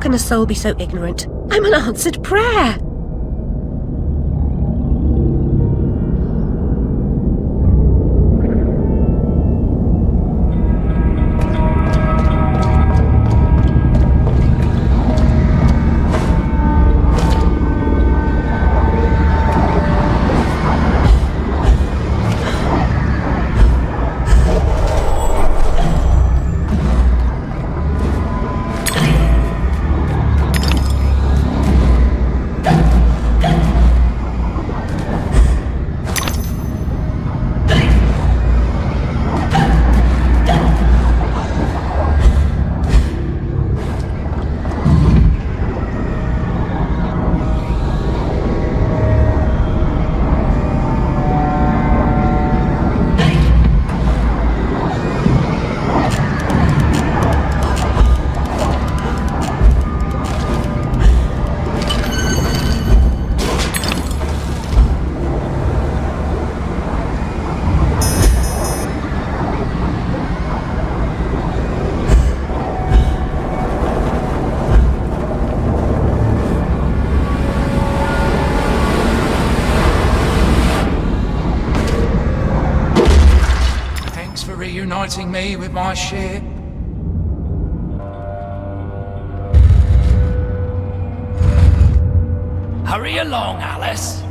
can a soul be so ignorant? I'm an answered prayer. Reuniting me with my ship. Hurry along, Alice.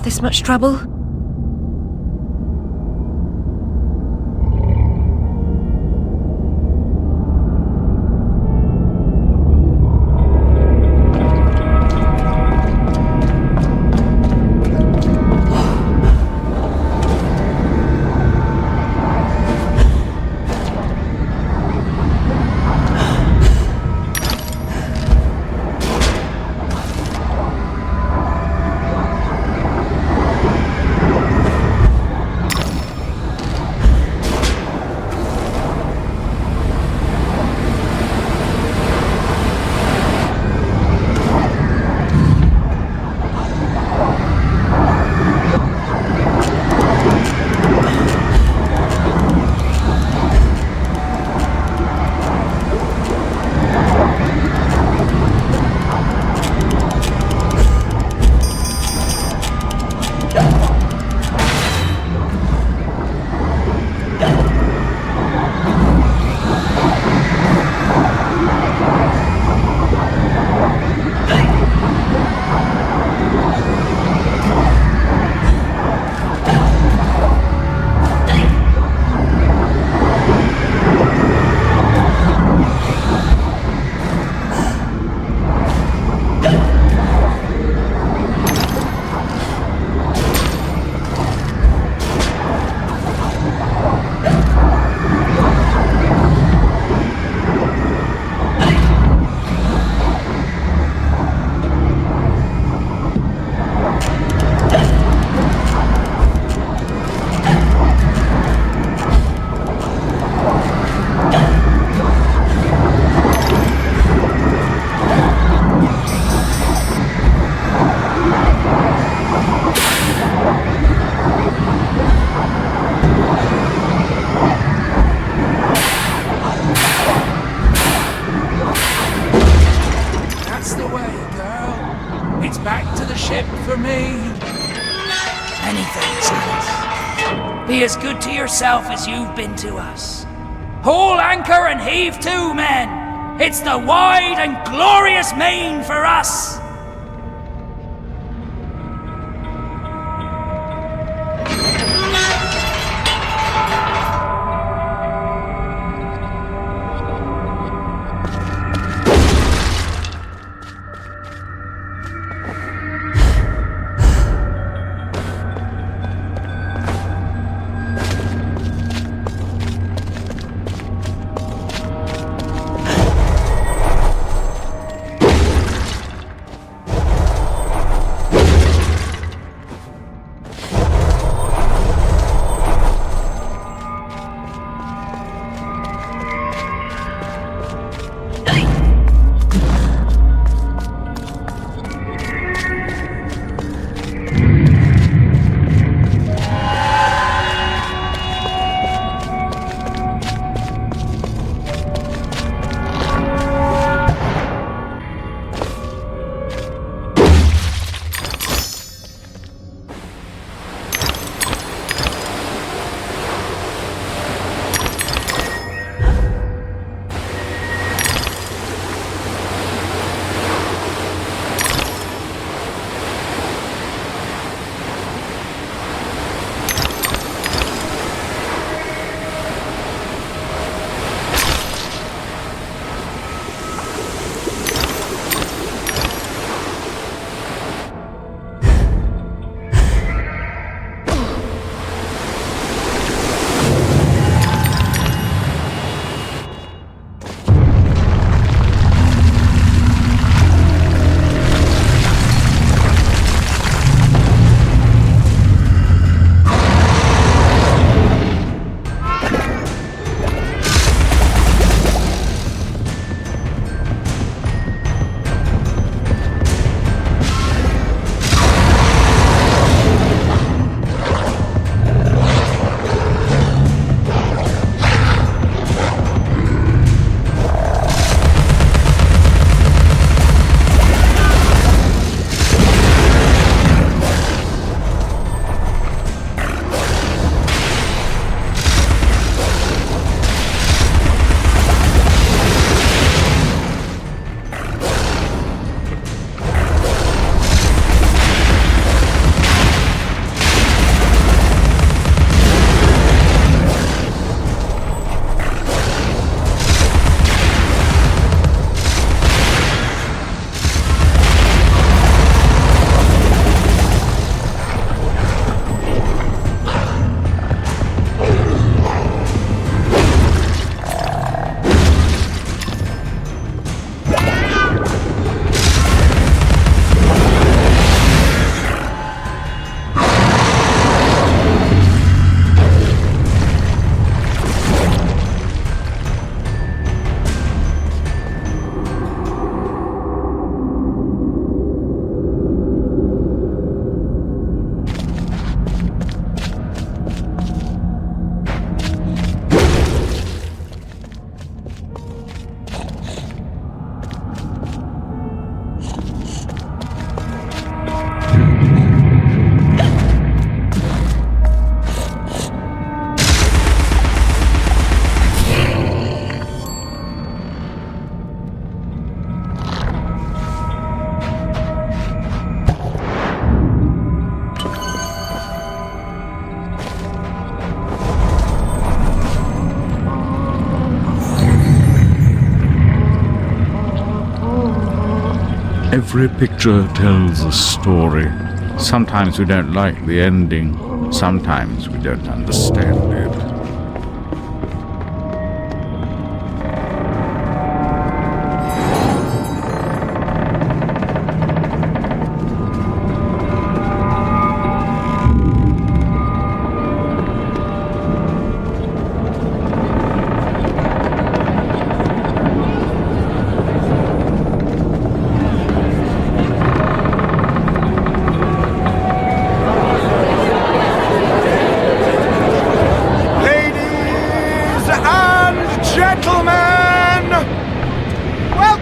This much trouble? ship for me? Many thanks, Alice. Be as good to yourself as you've been to us. Haul anchor and heave to, men! It's the wide and glorious main for us! Every picture tells a story. Sometimes we don't like the ending. Sometimes we don't understand it.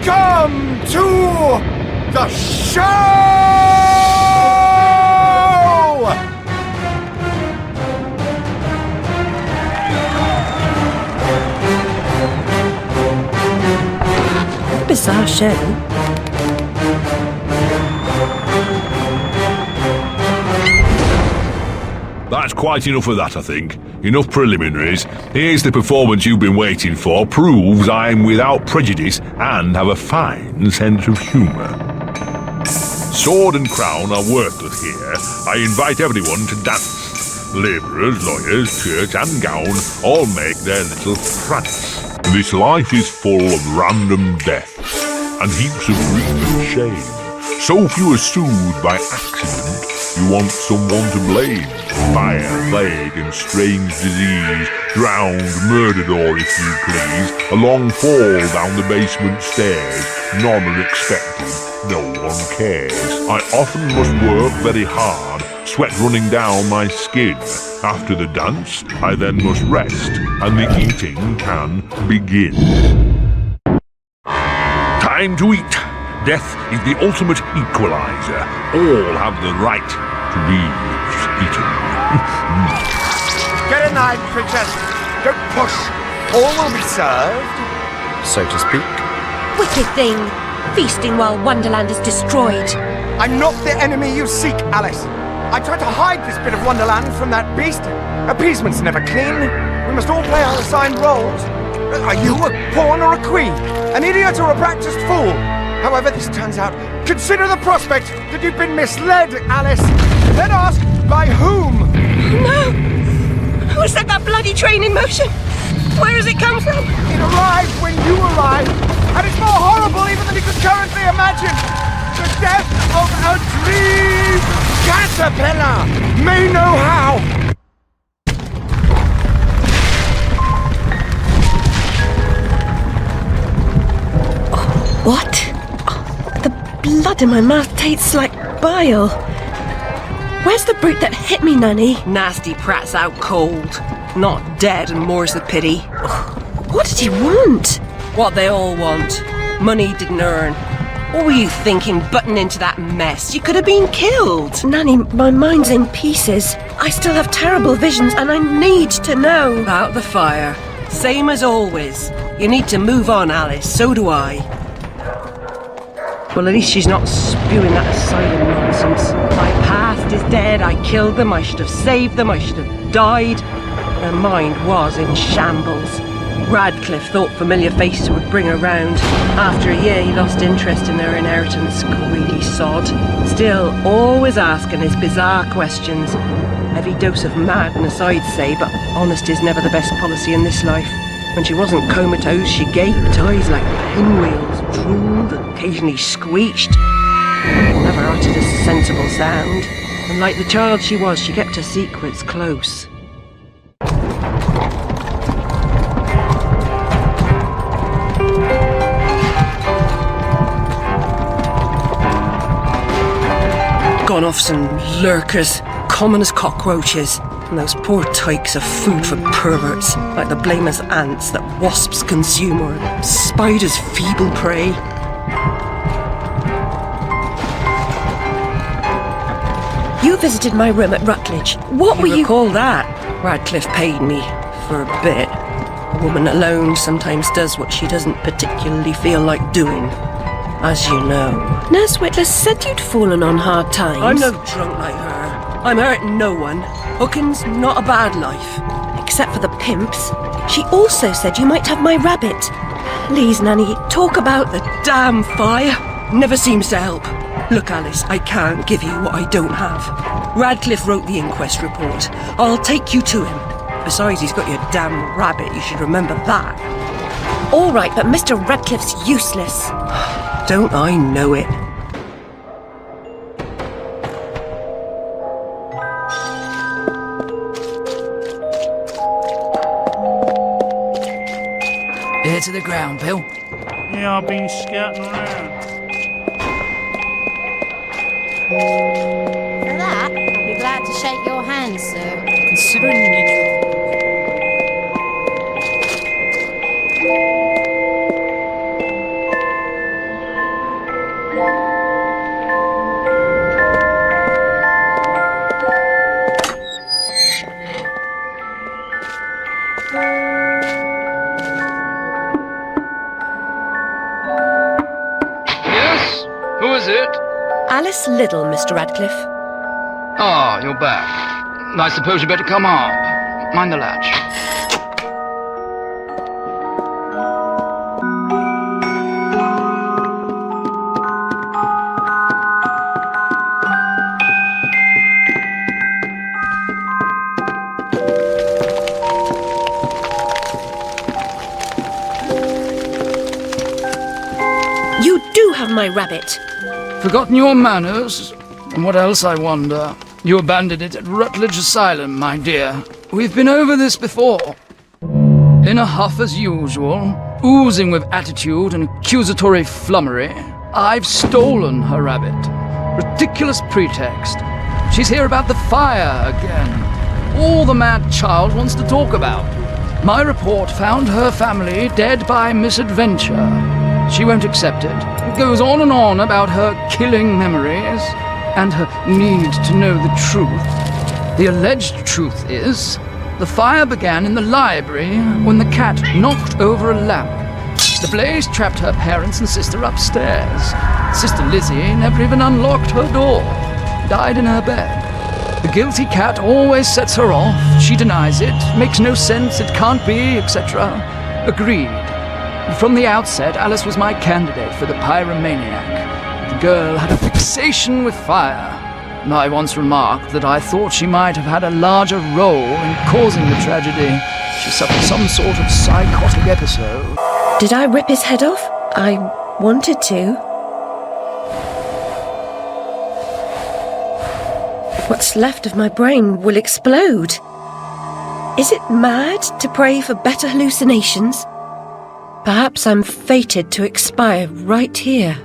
Welcome to the show! bizarre show. That's quite enough of that, I think. Enough preliminaries. Here's the performance you've been waiting for. Proves I'm without prejudice and have a fine sense of humour. Sword and crown are worthless here. I invite everyone to dance. Labourers, lawyers, church and gown all make their little prance. This life is full of random death and heaps of grief and shame. So few are soothed by accident, you want someone to blame. Fire, plague and strange disease, drowned, murdered or, if you please, a long fall down the basement stairs. None are expected, no one cares. I often must work very hard, sweat running down my skin. After the dance, I then must rest, and the eating can begin. Time to eat. Death is the ultimate equalizer. All have the right to be eaten. Get a knife, princess. Don't push. All will be served, so to speak. Wicked thing. Feasting while Wonderland is destroyed. I'm not the enemy you seek, Alice. I tried to hide this bit of Wonderland from that beast. Appeasement's never clean. We must all play our assigned roles. Are you a pawn or a queen? An idiot or a practiced fool? However this turns out, consider the prospect that you've been misled, Alice. Then ask, by whom? No! Who set that bloody train in motion? Where has it come from? It arrived when you arrived, and it's more horrible even than you could currently imagine. The death of a dream caterpillar may know how. What? The blood in my mouth tastes like bile. Where's the brute that hit me, Nanny? Nasty prat's out cold. Not dead, and more's the pity. What did he want? What they all want. Money didn't earn. What were you thinking, butting into that mess? You could have been killed. Nanny, my mind's in pieces. I still have terrible visions and I need to know. About the fire. Same as always. You need to move on, Alice. So do I. Well, at least she's not spewing that asylum nonsense. My past is dead. I killed them. I should have saved them. I should have died. Her mind was in shambles. Radcliffe thought familiar faces would bring her round. After a year, he lost interest in their inheritance. Greedy sod. Still, always asking his bizarre questions. Heavy dose of madness, I'd say, but honesty's never the best policy in this life. When she wasn't comatose, she gaped, eyes like pinwheels, drooled, occasionally screeched. Never uttered a sensible sound. And like the child she was, she kept her secrets close. Gone off some lurkers, common as cockroaches. And those poor tykes are food for perverts, like the blameless ants that wasps consume or spiders' feeble prey. You visited my room at Rutledge. What were you... Recall that? Radcliffe paid me for a bit. A woman alone sometimes does what she doesn't particularly feel like doing. As you know. Nurse Whitler said you'd fallen on hard times. I'm no drunk like her. I'm hurting no one. Hooking's not a bad life. Except for the pimps. She also said you might have my rabbit. Please, Nanny, talk about The damn fire never seems to help. Look, Alice, I can't give you what I don't have. Radcliffe wrote the inquest report. I'll take you to him. Besides, he's got your damn rabbit. You should remember that. All right, but Mr. Radcliffe's useless. Don't I know it? Ear to the ground, Bill. Yeah, I've been scouting around. For that, I'll be glad to shake your hand, sir. Considering the nature of... is it? Alice Liddell, Mr. Radcliffe. Ah, you're back. I suppose you better come up. Mind the latch. You do have my rabbit. Forgotten your manners? And what else, I wonder? You abandoned it at Rutledge Asylum, my dear. We've been over this before. In a huff as usual, oozing with attitude and accusatory flummery, I've stolen her rabbit. Ridiculous pretext. She's here about the fire again. All the mad child wants to talk about. My report found her family dead by misadventure. She won't accept it. It goes on and on about her killing memories and her need to know the truth. The alleged truth is, the fire began in the library when the cat knocked over a lamp. The blaze trapped her parents and sister upstairs. Sister Lizzie never even unlocked her door. Died in her bed. The guilty cat always sets her off. She denies it. Makes no sense. It can't be, etc. Agreed. From the outset, Alice was my candidate for the pyromaniac. The girl had a fixation with fire. I once remarked that I thought she might have had a larger role in causing the tragedy. She suffered some sort of psychotic episode. Did I rip his head off? I wanted to. What's left of my brain will explode. Is it mad to pray for better hallucinations? Perhaps I'm fated to expire right here.